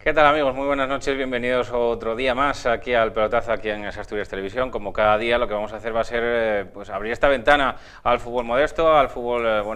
¿Qué tal, amigos? Muy buenas noches, bienvenidos otro día más aquí al Pelotazo, aquí en Asturias Televisión. Como cada día, lo que vamos a hacer va a ser pues abrir esta ventana al fútbol modesto, al fútbol,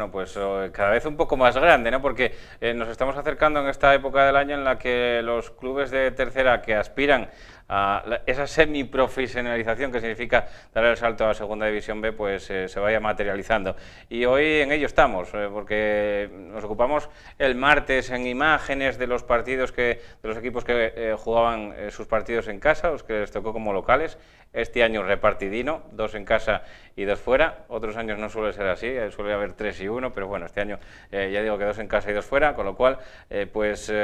cada vez un poco más grande, ¿no? Porque nos estamos acercando en esta época del año en la que los clubes de tercera que aspiran a esa semiprofesionalización que significa dar el salto a Segunda División B, pues se vaya materializando. Y hoy en ello estamos, porque nos ocupamos el martes en imágenes de los partidos de los equipos que jugaban sus partidos en casa, los que les tocó como locales. Este año repartidino, 2 en casa y 2 fuera. Otros años no suele ser así, suele haber 3 y 1, pero bueno, este año ya digo que 2 en casa y 2 fuera, con lo cual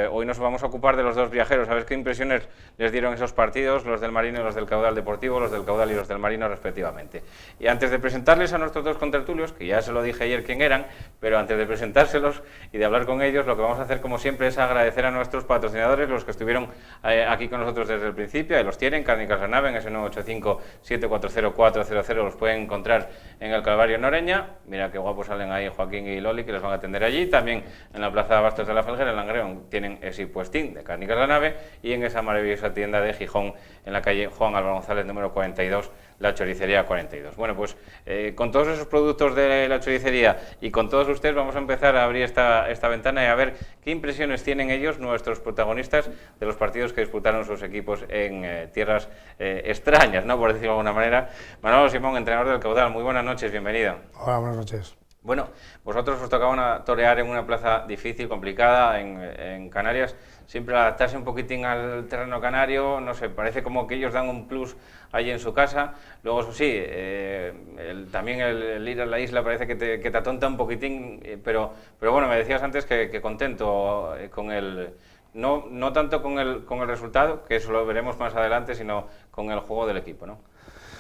hoy nos vamos a ocupar de los dos viajeros, a ver qué impresiones les dieron esos partidos, los del Marino y los del Caudal Deportivo, los del Caudal y los del Marino respectivamente. Y antes de presentarles a nuestros dos contertulios, que ya se lo dije ayer quién eran, pero antes de presentárselos y de hablar con ellos, lo que vamos a hacer como siempre es agradecer a nuestros patrocinadores, los que estuvieron aquí con nosotros desde el principio, ahí los tienen, Cárnicas La Nave, en ese 985-740-400, los pueden encontrar en el Calvario Noreña. Mira qué guapos salen ahí Joaquín y Loli, que les van a atender allí. También en la Plaza de Bastos de la Felguera, en Langreo, tienen ese puestín de Cárnicas La Nave, y en esa maravillosa tienda de Gijón, en la calle Juan Álvaro González, número 42, la Choricería 42. Bueno, pues con todos esos productos de la choricería y con todos ustedes vamos a empezar a abrir esta ventana y a ver qué impresiones tienen ellos, nuestros protagonistas, de los partidos que disputaron sus equipos en tierras extrañas, ¿no?, por decirlo de alguna manera. Manolo Simón, entrenador del Caudal, muy buenas noches, bienvenido. Hola, buenas noches. Bueno, vosotros os tocaba torear en una plaza difícil, complicada, en Canarias. Siempre adaptarse un poquitín al terreno canario, no sé, parece como que ellos dan un plus allí en su casa. Luego, eso sí, también el ir a la isla parece que te atonta un poquitín, pero bueno, me decías antes que contento con el... No tanto con el resultado, que eso lo veremos más adelante, sino con el juego del equipo, ¿no?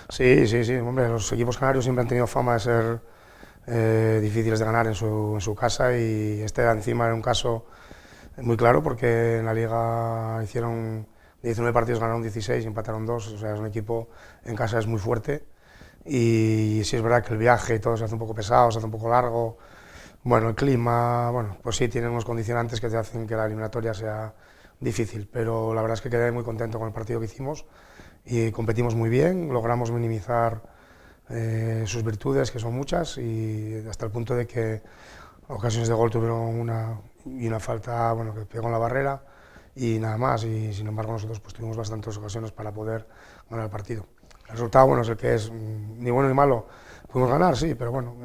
Sí, hombre, los equipos canarios siempre han tenido fama de ser difíciles de ganar en su casa, y este encima era un caso muy claro, porque en la liga hicieron 19 partidos, ganaron 16 y empataron 2, o sea, es un equipo en casa, es muy fuerte, y sí es verdad que el viaje y todo se hace un poco pesado, se hace un poco largo. Bueno, el clima, bueno, pues sí, tiene unos condicionantes que te hacen que la eliminatoria sea difícil, pero la verdad es que quedé muy contento con el partido que hicimos y competimos muy bien, logramos minimizar sus virtudes, que son muchas, y hasta el punto de que ocasiones de gol tuvieron una falta, bueno, que pegó en la barrera y nada más, y sin embargo nosotros pues tuvimos bastantes ocasiones para poder ganar el partido. El resultado, bueno, es el que es, ni bueno ni malo. Pudimos ganar, sí, pero bueno,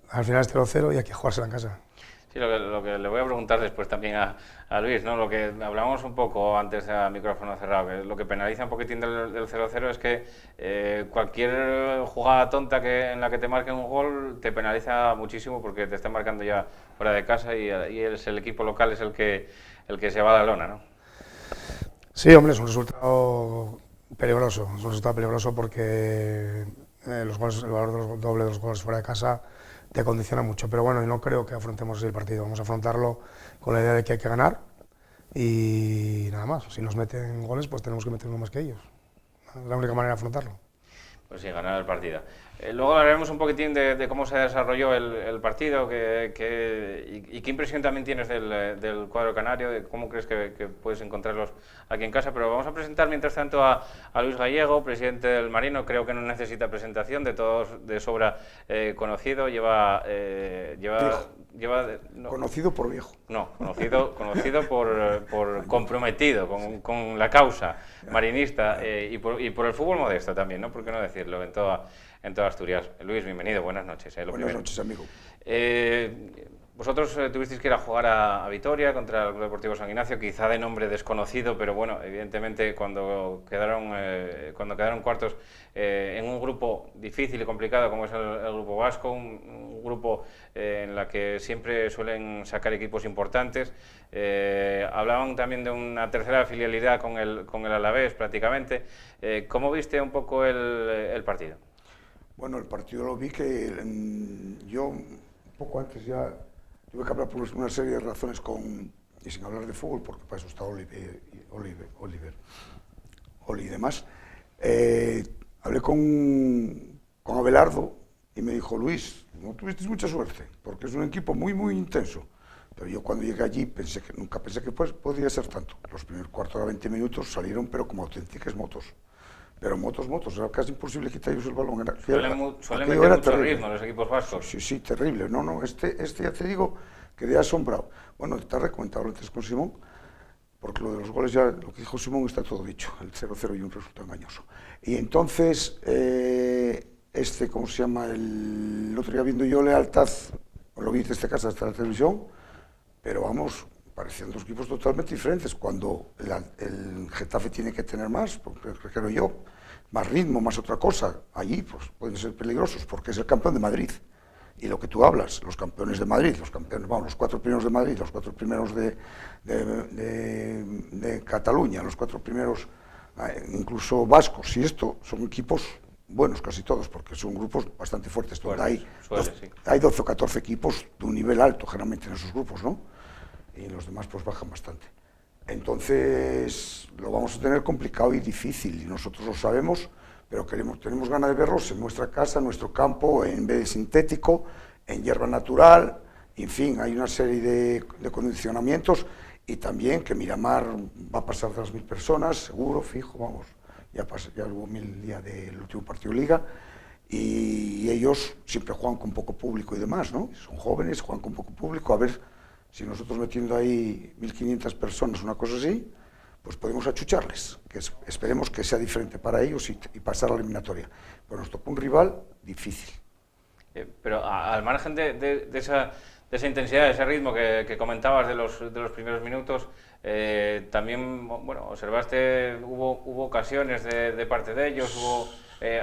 al final es 0-0 y hay que jugársela en casa. Sí, lo que le voy a preguntar después también a Luis, ¿no? Lo que hablábamos un poco antes a micrófono cerrado, que lo que penaliza un poquitín del 0-0 es que cualquier jugada tonta en la que te marquen un gol te penaliza muchísimo, porque te están marcando ya fuera de casa y es el equipo local es el que se va a la lona, ¿no? Sí, hombre, es un resultado peligroso, porque el valor doble de los goles fuera de casa te condiciona mucho, pero bueno, no creo que afrontemos así el partido. Vamos a afrontarlo con la idea de que hay que ganar y nada más. Si nos meten goles, pues tenemos que meter uno más que ellos. Es la única manera de afrontarlo. Pues sí, ganar el partido. Luego hablaremos un poquitín de cómo se desarrolló el partido y qué impresión también tienes del cuadro canario, de cómo crees que puedes encontrarlos aquí en casa. Pero vamos a presentar mientras tanto a Luis Gallego, presidente del Marino. Creo que no necesita presentación, de todos de sobra conocido. Conocido por viejo. No, conocido por comprometido con la causa marinista y por el fútbol modesto también, ¿no? ¿Por qué no decirlo? En toda Asturias. Luis, bienvenido, buenas noches. Buenas noches, amigo. Vosotros tuvisteis que ir a jugar a Vitoria contra el Club Deportivo San Ignacio, quizá de nombre desconocido, pero bueno, evidentemente cuando quedaron cuartos en un grupo difícil y complicado como es el grupo vasco, un grupo en la que siempre suelen sacar equipos importantes. Hablaban también de una tercera filialidad con el Alavés prácticamente. ¿Cómo viste un poco el partido? Bueno, el partido lo vi que yo un poco antes ya tuve que hablar por una serie de razones y sin hablar de fútbol, porque para eso está Oli y demás. Hablé con Abelardo y me dijo: Luis, no tuvisteis mucha suerte, porque es un equipo muy, muy intenso, Pero yo cuando llegué allí nunca pensé que podía ser tanto. Los primeros cuarto de hora, 20 minutos salieron, pero como auténticas motos. Pero motos, era casi imposible quitarles el balón. Suelen meter mucho ritmo los equipos vascos. Sí, terrible. No, este ya te digo, quedé asombrado. Bueno, te he recomendado antes con Simón, porque lo de los goles ya, lo que dijo Simón está todo dicho, el 0-0 y un resultado engañoso. Y entonces, ¿cómo se llama? El otro día viendo yo Lealtad, lo vi desde casa hasta la televisión, pero vamos, parecían dos equipos totalmente diferentes. Cuando el Getafe tiene que tener más, porque creo yo, más ritmo, más otra cosa, allí pues pueden ser peligrosos, porque es el campeón de Madrid. Y lo que tú hablas, los campeones de Madrid, los 4 primeros de Madrid, los 4 primeros de Cataluña, los 4 primeros incluso vascos, y esto son equipos buenos casi todos, porque son grupos bastante fuertes, donde hay 12 o 14 equipos de un nivel alto generalmente en esos grupos, ¿no? Y los demás pues bajan bastante. Entonces lo vamos a tener complicado y difícil, y nosotros lo sabemos, pero tenemos ganas de verlos en nuestra casa, en nuestro campo, en vez de sintético, en hierba natural, en fin, hay una serie de condicionamientos, y también que Miramar va a pasar de las 1000 personas, seguro, fijo, vamos, ya hubo 1000 días del último partido de Liga, y ellos siempre juegan con poco público y demás, ¿no? Son jóvenes, juegan con poco público, a ver si nosotros metiendo ahí 1500 personas, una cosa así, pues podemos achucharles, que esperemos que sea diferente para ellos y pasar a la eliminatoria. Pero nos tocó un rival difícil. Pero al margen de esa intensidad, de ese ritmo que comentabas de los primeros minutos, también, bueno, observaste, hubo ocasiones de parte de ellos, hubo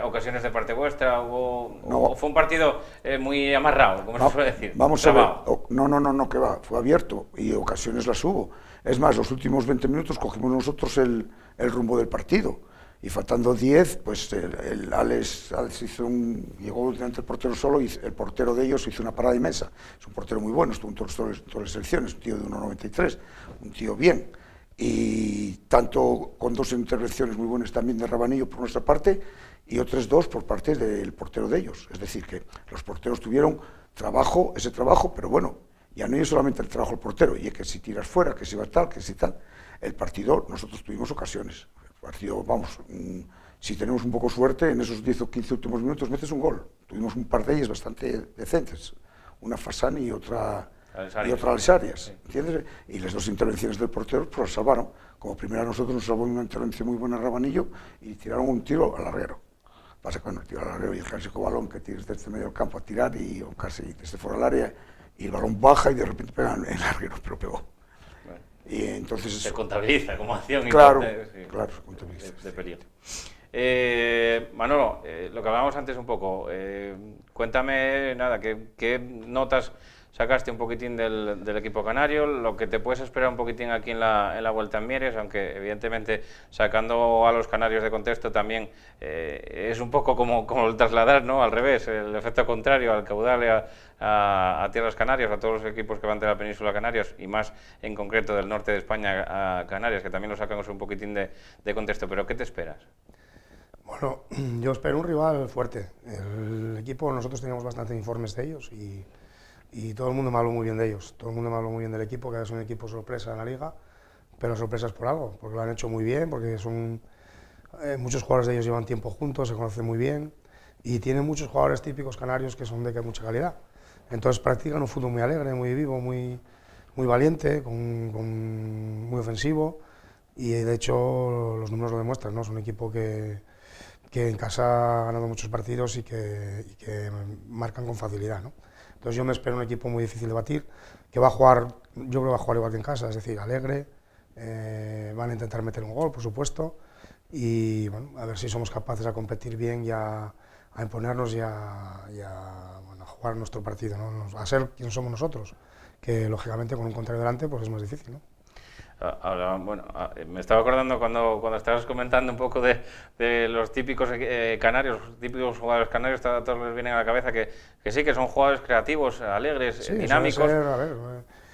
ocasiones de parte vuestra, fue un partido muy amarrado, como se suele decir. Vamos a ver, no, que va, fue abierto y ocasiones las hubo. Es más, los últimos 20 minutos cogimos nosotros el rumbo del partido, y faltando 10, pues el Alex llegó delante del portero solo, y el portero de ellos hizo una parada inmensa. Es un portero muy bueno, estuvo en todas las selecciones, un tío de 1,93, un tío bien, y tanto con 2 intervenciones muy buenas también de Rabanillo por nuestra parte, y otras 2 por parte del portero de ellos. Es decir, que los porteros tuvieron ese trabajo, pero bueno, ya no es solamente el trabajo del portero, y es que si tiras fuera, que si va tal, que si tal. El partido, nosotros tuvimos ocasiones. El partido, vamos, si tenemos un poco suerte, en esos 10 o 15 últimos minutos metes un gol. Tuvimos un par de ellas bastante decentes, una Fasani y otra Alesarias, ¿entiendes? Y las 2 intervenciones del portero pues las salvaron. Como primera nosotros nos salvó una intervención muy buena a Rabanillo, y tiraron un tiro al larguero. Pasa que cuando el tiro al larguero y el clásico balón que tires desde el medio del campo a tirar, o casi desde fuera del área, y el balón baja y de repente pega en el larguero, pero pegó. Bueno, y entonces se contabiliza como acción. Claro, sí, claro, se contabiliza. De periodo. Manolo, lo que hablábamos antes un poco, cuéntame, nada, ¿qué notas sacaste un poquitín del equipo canario, lo que te puedes esperar un poquitín aquí en la Vuelta en Mieres, aunque evidentemente sacando a los canarios de contexto también es un poco como el trasladar, ¿no? Al revés, el efecto contrario al caudal a tierras canarias, a todos los equipos que van de la península Canarias, y más en concreto del norte de España a Canarias, que también lo sacamos un poquitín de contexto. Pero ¿qué te esperas? Bueno, yo espero un rival fuerte. El equipo, nosotros teníamos bastantes informes de ellos, y todo el mundo me habló muy bien de ellos. Todo el mundo me habló muy bien del equipo, que es un equipo sorpresa en la liga, pero sorpresas por algo, porque lo han hecho muy bien, porque muchos jugadores de ellos llevan tiempo juntos, se conocen muy bien, y tienen muchos jugadores típicos canarios que son de mucha calidad. Entonces practican un fútbol muy alegre, muy vivo, muy valiente, muy ofensivo, y de hecho los números lo demuestran, ¿no? Es un equipo que en casa ha ganado muchos partidos y que marcan con facilidad, ¿no? Entonces yo me espero un equipo muy difícil de batir, que va a jugar, yo creo que va a jugar igual que en casa, es decir, alegre, van a intentar meter un gol, por supuesto, y bueno, a ver si somos capaces de competir bien y a imponernos y a jugar nuestro partido, ¿no? A ser quien somos nosotros, que lógicamente con un contrario delante pues es más difícil, ¿no? Ahora, bueno, me estaba acordando cuando estabas comentando un poco de los típicos canarios, los típicos jugadores canarios, todos les vienen a la cabeza que sí, que son jugadores creativos, alegres, sí, dinámicos,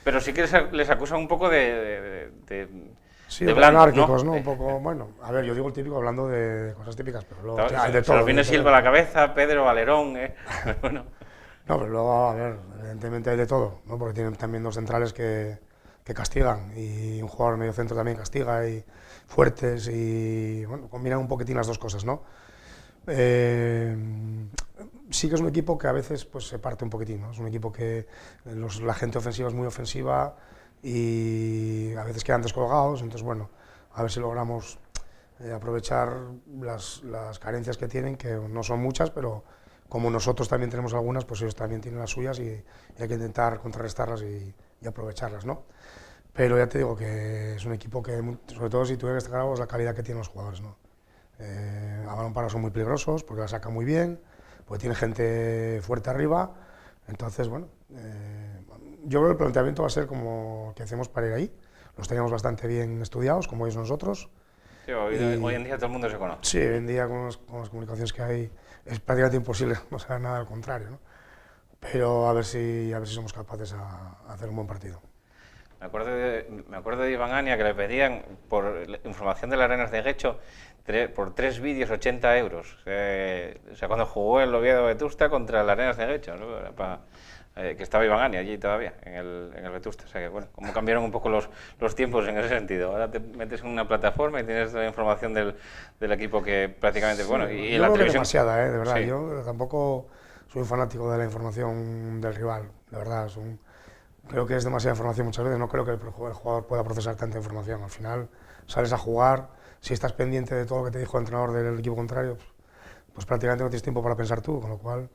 pero sí que les acusan un poco de anárquicos, ¿no? Un poco, bueno, a ver, yo digo el típico hablando de cosas típicas, pero luego hay de todo. Se nos viene Silva a la cabeza, Pedro, Valerón, bueno. No, pero luego, a ver, evidentemente hay de todo, ¿no? Porque tienen también dos centrales que castigan y un jugador medio centro también castiga y fuertes y, bueno, combinan un poquitín las dos cosas, ¿no? Sí que es un equipo que a veces pues, se parte un poquitín, ¿no? Es un equipo que la gente ofensiva es muy ofensiva y a veces quedan descolgados, entonces, bueno, a ver si logramos aprovechar las carencias que tienen, que no son muchas, pero como nosotros también tenemos algunas, pues ellos también tienen las suyas y hay que intentar contrarrestarlas y aprovecharlas, ¿no? Pero ya te digo que es un equipo que, sobre todo si tuviera que destacar algo, es la calidad que tienen los jugadores, ¿no? A balón parado son muy peligrosos porque la sacan muy bien, porque tiene gente fuerte arriba, entonces, bueno, yo creo que el planteamiento va a ser como que hacemos para ir ahí, los teníamos bastante bien estudiados, como ellos nosotros. Sí, hoy en día todo el mundo se conoce. Sí, hoy en día con las comunicaciones que hay es prácticamente imposible no saber nada al contrario, ¿no? Pero a ver si somos capaces a hacer un buen partido. Me acuerdo de Iván Ania que le pedían por información de las Arenas de Guecho por 3 vídeos 80 euros. O sea, cuando jugó el Oviedo Vetusta contra las Arenas de Guecho, ¿no? Que estaba Iván Ania allí todavía, en el Vetusta. O sea que, bueno, como cambiaron un poco los tiempos en ese sentido. Ahora te metes en una plataforma y tienes la información del equipo que prácticamente, bueno, y yo la creo televisión... que demasiada, de verdad. Sí. Yo tampoco soy un fanático de la información del rival, de verdad. Creo que es demasiada información muchas veces, no creo que el jugador pueda procesar tanta información. Al final sales a jugar, si estás pendiente de todo lo que te dijo el entrenador del equipo contrario, pues prácticamente no tienes tiempo para pensar tú, con lo cual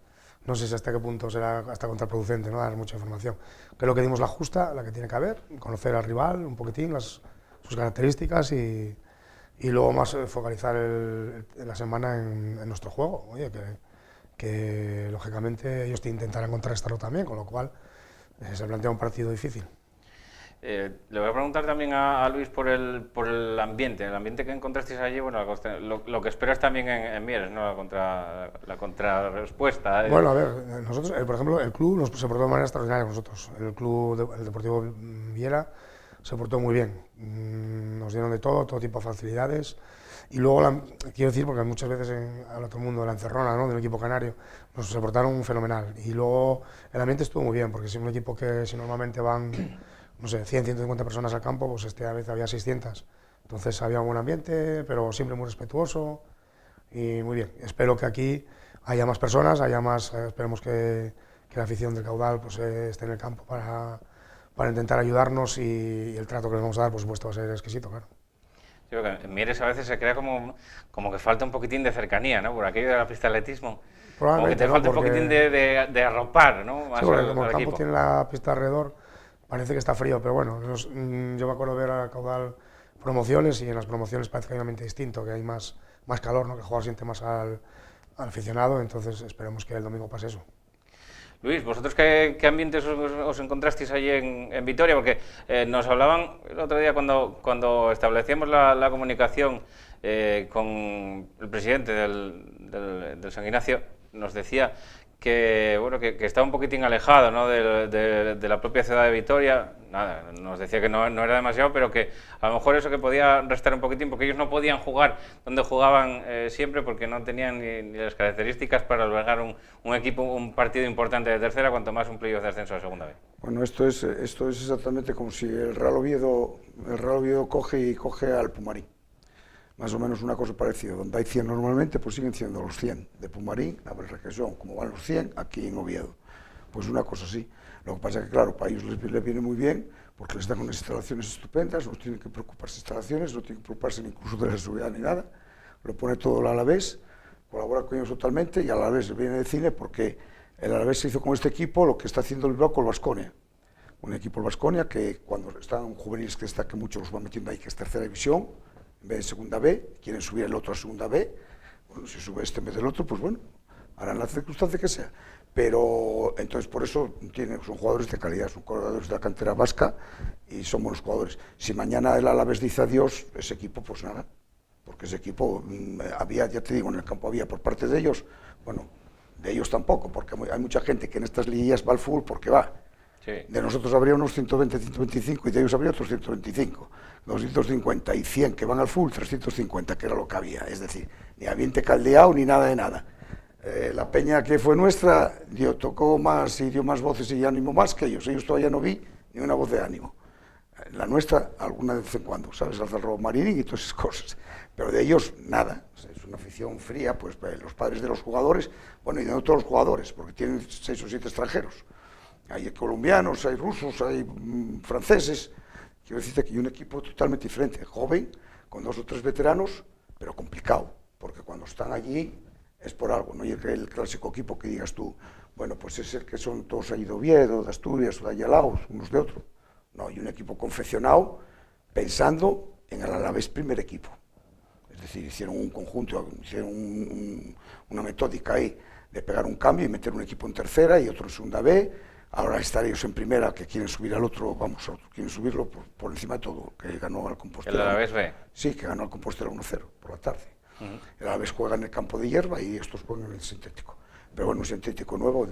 no sé si hasta qué punto será hasta contraproducente, ¿no? Dar mucha información. Creo que dimos la justa, la que tiene que haber, conocer al rival un poquitín, sus características y luego más focalizar la semana en nuestro juego. Oye, que lógicamente ellos te intentarán contrarrestarlo también, con lo cual se plantea un partido difícil. Le voy a preguntar también a Luis por el ambiente que encontrasteis allí, bueno, lo que esperas también en Mieres, ¿no? La contrarrespuesta. Bueno, a ver, nosotros, por ejemplo, el club se portó de manera extraordinaria con nosotros. El club, el Deportivo Viera, se portó muy bien. Nos dieron de todo tipo de facilidades. Y luego, quiero decir, porque muchas veces habla todo el mundo de la encerrona, ¿no? Del equipo canario, nos se portaron fenomenal. Y luego el ambiente estuvo muy bien, porque es un equipo que si normalmente van, no sé, 100, 150 personas al campo, pues esta vez había 600. Entonces había un buen ambiente, pero siempre muy respetuoso y muy bien. Espero que aquí haya más personas, esperemos que la afición del Caudal pues, esté en el campo para intentar ayudarnos y el trato que les vamos a dar, por supuesto, va a ser exquisito, claro. Yo creo que en Mieres a veces se crea como que falta un poquitín de cercanía, ¿no? Por aquello de la pista de atletismo. Como que te falta un poquitín de arropar, ¿no? Más sí, porque como el campo equipo. tiene la pista alrededor, parece que está frío, pero bueno, yo me acuerdo de ver a Caudal promociones y en las promociones parece que hay un ambiente distinto, que hay más calor, ¿no? Que el jugador siente más al aficionado, entonces esperemos que el domingo pase eso. Luis, ¿vosotros qué ambientes os encontrasteis allí en Vitoria? Porque nos hablaban el otro día cuando establecíamos la comunicación con el presidente del San Ignacio, nos decía que estaba un poquitín alejado, ¿no? de la propia ciudad de Vitoria. Nada, nos decía que no era demasiado, pero que a lo mejor eso que podía restar un poquitín, porque ellos no podían jugar donde jugaban siempre, porque no tenían ni las características para albergar un partido importante de tercera, cuanto más un playoff de ascenso a segunda vez. Bueno, esto es exactamente como si el Real Oviedo coge al Pumarín. Más o menos una cosa parecida, donde hay 100 normalmente, pues siguen siendo los 100 de Pumarín, a ver que son, como van los 100 aquí en Oviedo. Pues una cosa así. Lo que pasa es que, claro, para ellos les viene muy bien, porque les dan unas instalaciones estupendas, no tienen que preocuparse de instalaciones, no tienen que preocuparse incluso de la seguridad ni nada. Lo pone todo el Alavés, colabora con ellos totalmente, y el Alavés viene de cine porque el Alavés se hizo con este equipo lo que está haciendo el Bilbao con el Baskonia. Un equipo del Baskonia que cuando están juveniles que destaque mucho los van metiendo ahí, que es tercera división, en vez de segunda B, quieren subir el otro a segunda B, bueno, si sube este en vez del otro, pues bueno, harán la circunstancia que sea. Pero entonces por eso son jugadores de calidad, son jugadores de la cantera vasca y son buenos jugadores. Si mañana el Alavés dice adiós, ese equipo pues nada, porque ese equipo había, ya te digo, en el campo había por parte de ellos, bueno, de ellos tampoco, porque hay mucha gente que en estas liguillas va al fútbol porque va. Sí. De nosotros habría unos 120, 125 y de ellos habría otros 125, 250 y 100 que van al full, 350 que era lo que había, es decir, ni ambiente caldeado ni nada de nada. La peña que fue nuestra tocó más y dio más voces y ánimo más que ellos. Ellos todavía no vi ni una voz de ánimo. La nuestra, alguna vez en cuando, ¿sabes? Alza el robo Marini y todas esas cosas. Pero de ellos, nada. O sea, es una afición fría, pues los padres de los jugadores, bueno, y de no todos los jugadores, porque tienen 6 o 7 extranjeros. Hay colombianos, hay rusos, hay franceses. Quiero decirte que hay un equipo totalmente diferente, joven, con 2 o 3 veteranos, pero complicado, porque cuando están allí es por algo, no hay el clásico equipo que digas tú, bueno, pues es el que son todos ahí de Oviedo, de Asturias o de Ayalaos, unos de otros. No, hay un equipo confeccionado pensando en el Alavés primer equipo. Es decir, hicieron un conjunto, hicieron una metódica ahí de pegar un cambio y meter un equipo en tercera y otro en segunda B. Ahora están ellos en primera, que quieren subir al otro, vamos, a otro, quieren subirlo por encima de todo, que ganó al Compostela. ¿El Alavés B? Sí, que ganó al Compostela 1-0 por la tarde. El Alavés juega en el campo de hierba y estos juegan en el sintético. Pero bueno, un sintético nuevo,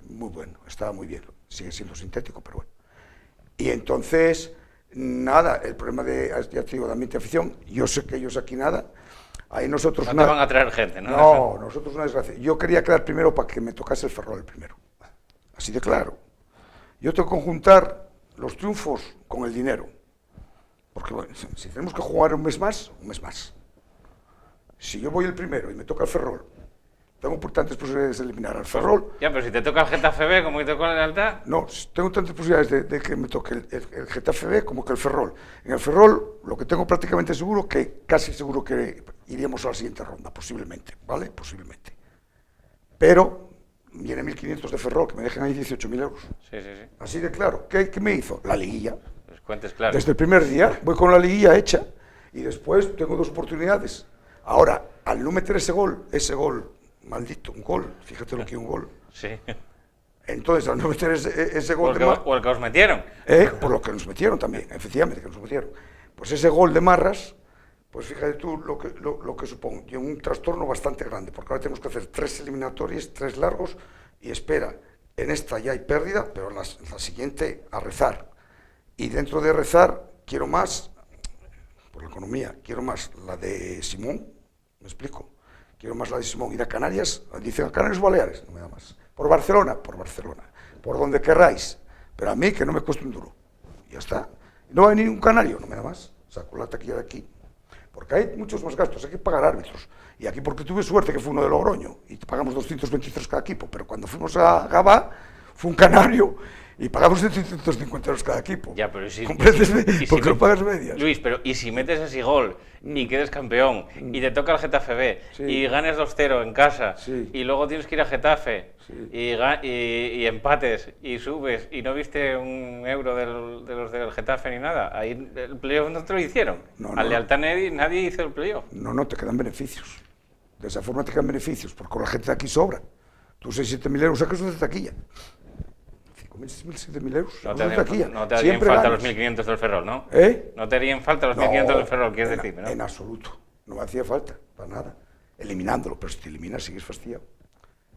muy bueno, estaba muy bien, sigue siendo sintético, pero bueno. Y entonces, nada, el problema ya te digo, de ambiente de afición, yo sé que ellos aquí nada, ahí nosotros... No te van a traer gente, ¿no? No, nosotros una desgracia. Yo quería quedar primero para que me tocase el Ferrol el primero, así de claro. Yo tengo que conjuntar los triunfos con el dinero, porque bueno, si tenemos que jugar un mes más, un mes más. Si yo voy el primero y me toca el Ferrol, tengo tantas posibilidades de eliminar al Ferrol. Ya, pero si te toca el Getafe B, como te tocó el Lealtad. No, tengo tantas posibilidades de que me toque el Getafe B como que el Ferrol. En el Ferrol, lo que tengo prácticamente seguro, que casi seguro que iríamos a la siguiente ronda, posiblemente, ¿vale? Posiblemente. Pero viene 1.500 de Ferrol, que me dejan ahí 18.000 euros. Sí, sí, sí. Así de claro. ¿Qué me hizo? La liguilla. Pues cuentes claro. Desde el primer día voy con la liguilla hecha y después tengo 2 oportunidades. Ahora, al no meter ese gol, maldito, un gol, fíjate lo que es un gol. Sí. Entonces, al no meter ese gol o el que os metieron. por lo que nos metieron también, efectivamente, que nos metieron. Pues ese gol de Marras, pues fíjate tú lo que supone. Y un trastorno bastante grande, porque ahora tenemos que hacer 3 eliminatorias, 3 largos, y espera, en esta ya hay pérdida, pero en la siguiente a rezar. Y dentro de rezar, quiero más, por la economía, quiero más la de Simón, ¿me explico? Quiero más la de Simón, ir a Canarias, dicen a Canarias o Baleares, no me da más. Por Barcelona, por donde querráis, pero a mí que no me cueste un duro, y ya está. No va a venir un canario, no me da más, saco la taquilla de aquí, porque hay muchos más gastos, hay que pagar árbitros, y aquí porque tuve suerte que fue uno de Logroño, y pagamos 223 cada equipo, pero cuando fuimos a Gabá, fue un canario, y pagamos 750 euros cada equipo. Ya, pero si... porque no pagas medias. Luis, pero ¿y si metes ese gol y quedes campeón y te toca el Getafe B y ganes 2-0 en casa y luego tienes que ir a Getafe y empates y subes y no viste un euro de los del Getafe ni nada? Ahí el playoff no te lo hicieron. Al Lealtad nadie hizo el playoff. No, te quedan beneficios. De esa forma te quedan beneficios, porque la gente de aquí sobra. Tú 6-7.000 euros sacas de taquilla. 7.000 euros. No te harían falta los 1.500 del Ferrol, ¿no? No te harían falta los 1.500 del Ferrol, quieres decir, ¿no? En absoluto. No me hacía falta, para nada. Eliminándolo, pero si te eliminas sigues fastidiado.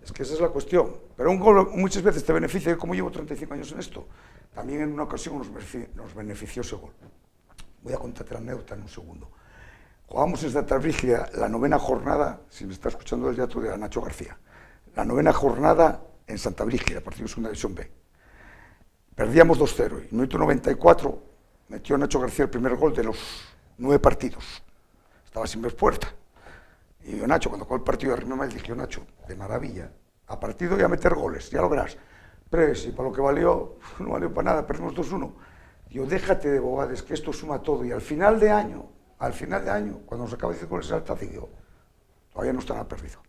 Es que esa es la cuestión. Pero un gol muchas veces te beneficia, como llevo 35 años en esto, también en una ocasión nos benefició ese gol. Voy a contarte la anécdota en un segundo. Jugamos en Santa Brígida la 9ª jornada, si me está escuchando el dato de Nacho García, la 9ª jornada en Santa Brígida, partido de Segunda División B. Perdíamos 2-0 y en el minuto 94 metió Nacho García el primer gol de los 9 partidos. Estaba sin ver puerta. Y yo, Nacho, cuando acabó el partido de Rimema, le dije, Nacho, de maravilla, a partido y a meter goles, ya lo verás. Pero si para lo que valió, no valió para nada, perdimos 2-1. Digo, déjate de bobades, que esto suma todo. Y al final de año, cuando nos acaba de decir goles alta, digo, todavía no está nada perdido.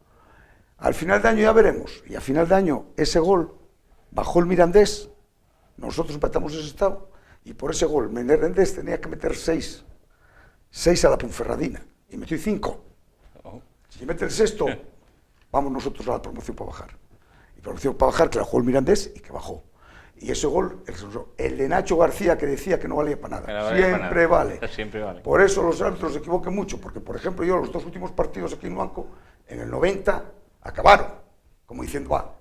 Al final de año ya veremos. Y al final de año, ese gol bajó el Mirandés. Nosotros empatamos ese estado y por ese gol Mirandés tenía que meter 6 a la Ponferradina y metió 5. Si mete el sexto, vamos nosotros a la promoción para bajar. Y promoción para bajar que la jugó el Mirandés y que bajó. Y ese gol, el de Nacho García que decía que no valía para nada, siempre vale. Siempre vale. Por eso los árbitros se equivocan mucho, porque por ejemplo yo los 2 últimos partidos aquí en Luanco, en el 90 acabaron, como diciendo,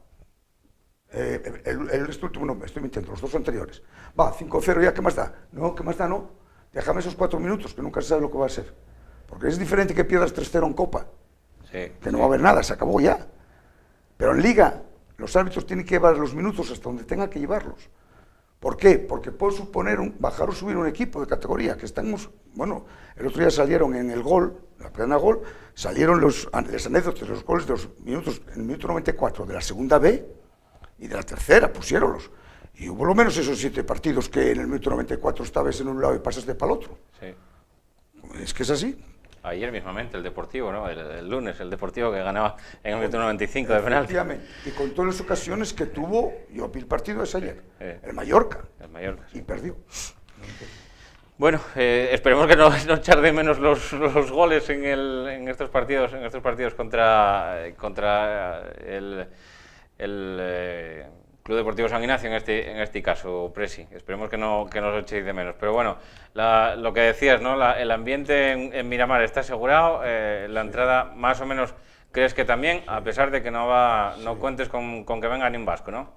este último no, me estoy mintiendo, los 2 anteriores. 5-0 ya, ¿qué más da? No, ¿qué más da? No. Déjame esos 4 minutos, que nunca se sabe lo que va a ser. Porque es diferente que pierdas 3-0 en Copa, Sí, que no va a haber nada, se acabó ya. Pero en Liga, los árbitros tienen que llevar los minutos hasta donde tengan que llevarlos. ¿Por qué? Porque puede suponer bajar o subir un equipo de categoría, que estamos, bueno, el otro día salieron en el gol, la plena gol, salieron las anécdotas, los goles de los minutos, en el minuto 94 de la segunda B y de la tercera, pusiéronlos. Y hubo lo menos esos 7 partidos que en el minuto 94 estabas en un lado y pasaste para el otro. Sí. Es que es así. Ayer mismamente el Deportivo, ¿no? El lunes, el Deportivo que ganaba en el minuto 95 de penalti. Y con todas las ocasiones que tuvo, yo vi el partido es ayer, el Mallorca. El Mallorca. Y perdió. Bueno, esperemos que no echar de menos los goles en estos partidos contra el Club Deportivo San Ignacio en este caso, Presi. Esperemos que no os echéis de menos. Pero bueno, lo que decías, ¿no? El ambiente en Miramar está asegurado, la entrada más o menos crees que también, a pesar de que no cuentes con que venga ni un vasco, ¿no?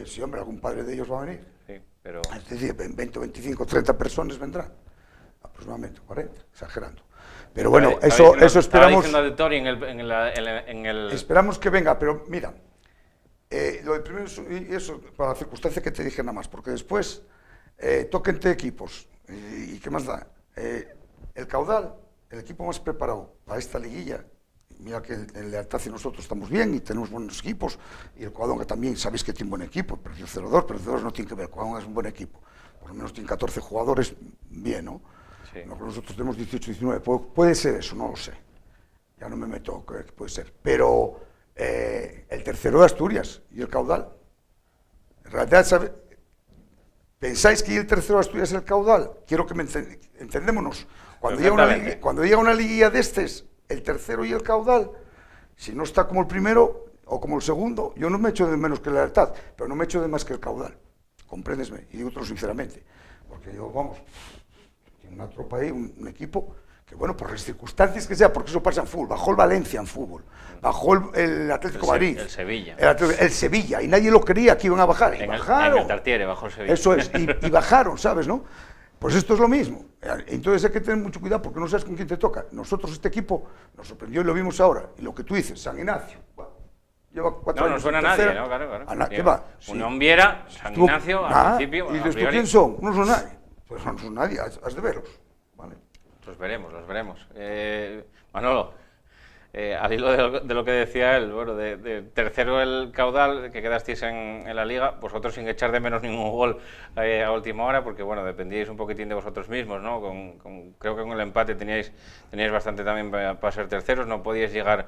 Sí, hombre, algún padre de ellos va a venir. Sí, pero... Es decir, 20, 25, 30 personas vendrán, aproximadamente 40, exagerando. Pero bueno, eso esperamos... Estaba diciendo de Tori en el... Esperamos que venga, pero mira, lo de primero, y eso, para la circunstancia que te dije nada más, porque después tóquente equipos, y qué más da. El Caudal, el equipo más preparado para esta liguilla, mira que el Lealtad y nosotros estamos bien y tenemos buenos equipos, y el Covadonga también, sabéis que tiene buen equipo, perdió 0-2, pero el 0-2 no tiene que ver, el Covadonga es un buen equipo, por lo menos tiene 14 jugadores bien, ¿no? Sí. Nosotros tenemos 18, 19, puede ser eso, no lo sé, ya no me meto, que puede ser, pero el tercero de Asturias y el Caudal, en realidad, ¿pensáis que el tercero de Asturias es el Caudal? Quiero que entendémonos, cuando llega una liguilla de estos, el tercero y el Caudal, si no está como el primero o como el segundo, yo no me echo de menos que la Lealtad, pero no me echo de más que el Caudal, compréndesme, y digo sinceramente, porque yo, vamos, tiene una tropa ahí, un equipo que, bueno, por las circunstancias que sea, porque eso pasa en fútbol, bajó el Valencia en fútbol, bajó el Atlético de Madrid, el Sevilla, el Sevilla, y nadie lo creía que iban a bajar, y bajaron. En el Tartiere bajó el Sevilla. Eso es, y bajaron, ¿sabes, no? Pues esto es lo mismo. Entonces hay que tener mucho cuidado porque no sabes con quién te toca. Nosotros, este equipo, nos sorprendió y lo vimos ahora. Y lo que tú dices, San Ignacio, bueno, lleva 4 años. No suena a nadie, ¿no? Claro. ¿Qué va? Unión Viera, San Ignacio, al principio. ¿Y dices tú quién son? No son nadie. Pues no son nadie, has de verlos. ¿Vale? Los veremos. Manolo, al hilo de lo que decía él, bueno, de tercero el Caudal, que quedasteis en la Liga, vosotros sin echar de menos ningún gol a última hora, porque bueno, dependíais un poquitín de vosotros mismos, ¿no? Creo que con el empate teníais bastante también para ser terceros, no podíais llegar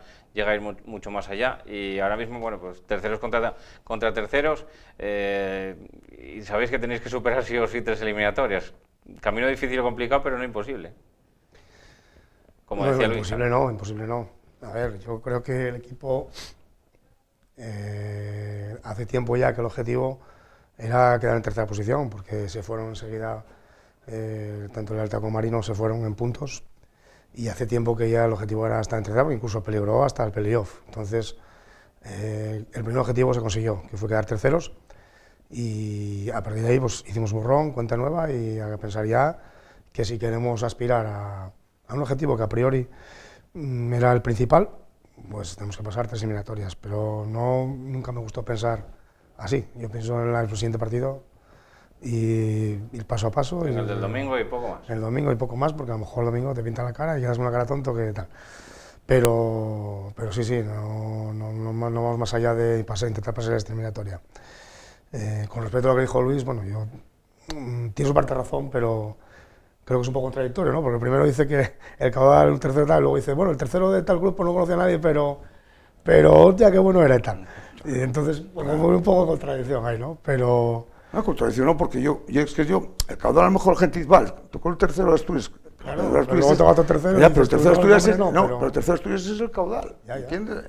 mucho más allá, y ahora mismo, bueno, pues terceros contra terceros, y sabéis que tenéis que superar sí o sí 3 eliminatorias. Camino difícil o complicado, pero no imposible. Como decía Luis. Imposible no. A ver, yo creo que el equipo hace tiempo ya que el objetivo era quedar en tercera posición, porque se fueron enseguida, tanto el Lealtad como Marino se fueron en puntos, y hace tiempo que ya el objetivo era estar en tercera, porque incluso peligró hasta el playoff. Entonces, el primer objetivo se consiguió, que fue quedar terceros, y a partir de ahí pues, hicimos borrón, cuenta nueva, y a pensar ya que si queremos aspirar a un objetivo que a priori era el principal, pues tenemos que pasar 3 eliminatorias, pero nunca me gustó pensar así. Yo pienso en el siguiente partido y ir paso a paso. En el del domingo y poco más. El domingo y poco más, porque a lo mejor el domingo te pinta la cara y quedas con una cara tonto que tal. Pero sí, no vamos más allá de intentar pasar la eliminatoria. Con respecto a lo que dijo Luis, bueno, yo tiene su parte de razón, pero creo que es un poco contradictorio, ¿no? Porque primero dice que el Caudal, el tercero tal, luego dice, bueno, el tercero de tal grupo no conocía a nadie, pero hostia, qué bueno era y tal. Y entonces, bueno, un poco de contradicción ahí, ¿no? Pero... No, contradicción no, porque el Caudal a lo mejor gente Isbal, tocó el tercero de Asturias. Claro, pero luego tocó otro tercero. Ya, pero el tercero de Asturias pero el tercero de Asturias es el Caudal, ¿entiendes?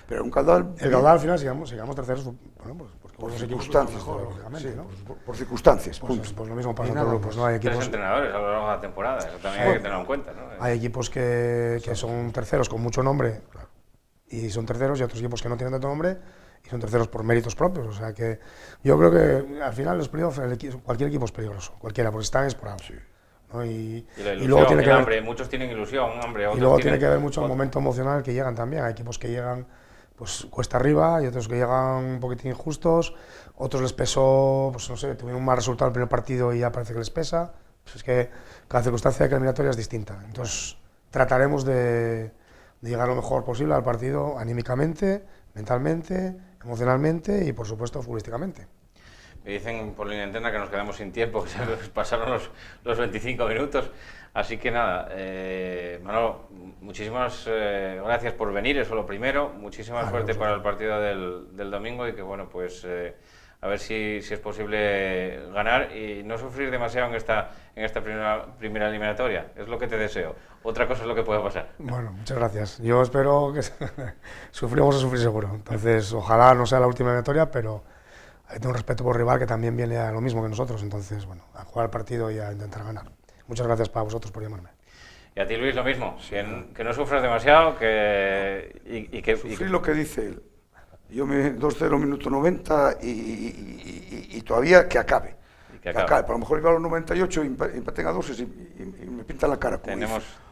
Pero un Caudal... El Caudal al final, si llegamos terceros, bueno, pues por circunstancias, mejor, lógicamente, sí, ¿no? por circunstancias, pues lo mismo pasa en otros grupos, ¿no? Hay 3 equipos, entrenadores a lo largo de la temporada, eso también hay que tenerlo en cuenta, ¿no? Hay equipos que son terceros con mucho nombre, y son terceros, y otros equipos que no tienen tanto nombre y son terceros por méritos propios. O sea que yo creo que al final los playoffs, cualquier equipo es peligroso, cualquiera, porque están es por algo. Sí. ¿no? Y la y luego ilusión, tiene el que hambre, ver, muchos tienen ilusión, hambre, y otros luego tienen... tiene que ver mucho el momento emocional que llegan también. Hay equipos que llegan pues cuesta arriba y otros que llegan un poquitín justos, otros les pesó, pues no sé, tuvieron un mal resultado el primer partido y ya parece que les pesa. Pues es que cada circunstancia de la eliminatoria es distinta. Entonces trataremos de llegar lo mejor posible al partido anímicamente, mentalmente, emocionalmente y por supuesto futbolísticamente. Me dicen por línea interna que nos quedamos sin tiempo, que se nos pasaron los 25 minutos. Así que nada, Manolo, muchísimas gracias por venir, eso lo primero. Muchísima suerte para el partido del domingo y que bueno, pues a ver si es posible ganar y no sufrir demasiado en esta primera eliminatoria. Es lo que te deseo. Otra cosa es lo que pueda pasar. Bueno, muchas gracias. Yo espero que sufrimos a sufrir seguro. Entonces, ojalá no sea la última eliminatoria, pero tengo un respeto por el rival que también viene a lo mismo que nosotros. Entonces, bueno, a jugar el partido y a intentar ganar. Muchas gracias para vosotros por llamarme. Y a ti, Luis, lo mismo. Que no sufras demasiado Sufrir lo que dice él. Yo me 2-0 minuto 90 y todavía que acabe. Que acabe. Por lo mejor iba a los 98 y empaten a 2 y me pintan la cara.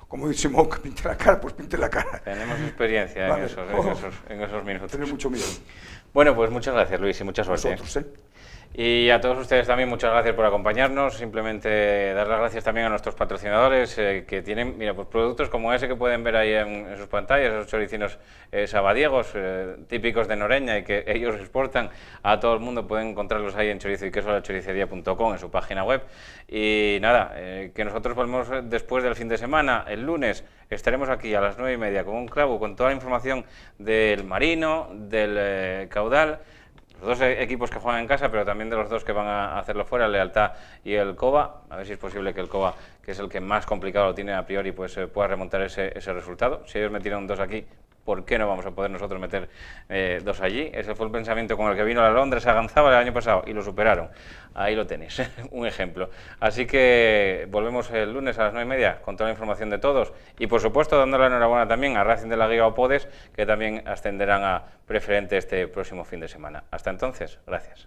Como dice Mo, que pinte la cara, pues pinte la cara. Tenemos experiencia vale. en esos minutos. Tener mucho miedo. Bueno, pues muchas gracias, Luis, y mucha suerte. Nosotros, Y a todos ustedes también muchas gracias por acompañarnos. Simplemente dar las gracias también a nuestros patrocinadores que tienen, mira, pues productos como ese que pueden ver ahí en sus pantallas, esos choricinos sabadiegos, típicos de Noreña y que ellos exportan a todo el mundo. Pueden encontrarlos ahí en chorizoyquesolachoricería.com, en su página web. Y nada, que nosotros volvemos después del fin de semana, el lunes, estaremos aquí a las 9:30 con un clavo, con toda la información del Marino, del Caudal, los dos equipos que juegan en casa, pero también de los dos que van a hacerlo fuera, el Lealtad y el Cova. A ver si es posible que el Cova, que es el que más complicado lo tiene a priori, pues pueda remontar ese resultado. Si ellos metieron 2 aquí, ¿por qué no vamos a poder nosotros meter 2 allí? Ese fue el pensamiento con el que vino la Londres a Ganzábal el año pasado y lo superaron. Ahí lo tenéis, un ejemplo. Así que volvemos el lunes a las 9:30 con toda la información de todos y por supuesto dándole la enhorabuena también a Racing de la Liga Opodes, que también ascenderán a preferente este próximo fin de semana. Hasta entonces, gracias.